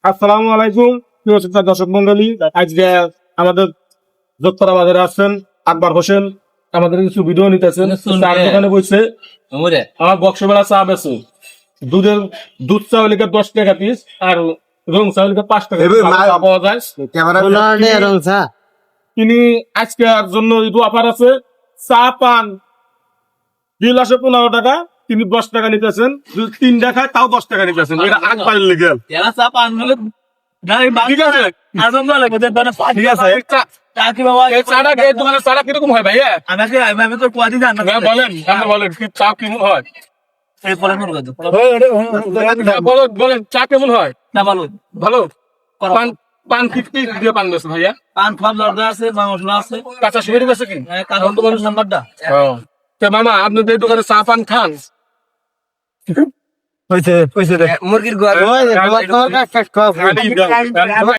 আসসালামু আলাইকুম প্রিয় শ্রোতা দর্শক মন্ডলী, আজকে আমাদের যোগপাড়া বাজারে আসছেন আকবর হোসেন আমাদের কিছু ভিডিও নিতেছেন। চার দোকানে বসে আমার বক্সবেলা চা বেছে দুধ চা হলে 10 টাকা পিস আর রং চা হলে 5 টাকা পাওয়া যায়। তিনি আজকের জন্য অফার আছে, চা পান বিল আসে 15 টাকা, তিনি 10 টাকা নিতেছেন। যদি 3 টাকা তাও 10 টাকা নিতেছেন। এটা আকবরের লেগে ঠিক আছে। ঠিক আছে, চাটা কিরকম হয় ভাইয়া? বলেন বলেন চা কেমন হয়? বলেন চা কেমন হয়? ভালো। পান 50 দিয়ে পান বেছে ভাইয়া? কাঁচা সুপারি বেছে কি? মামা আপনি এই দোকানে চা পান খান? মুরগির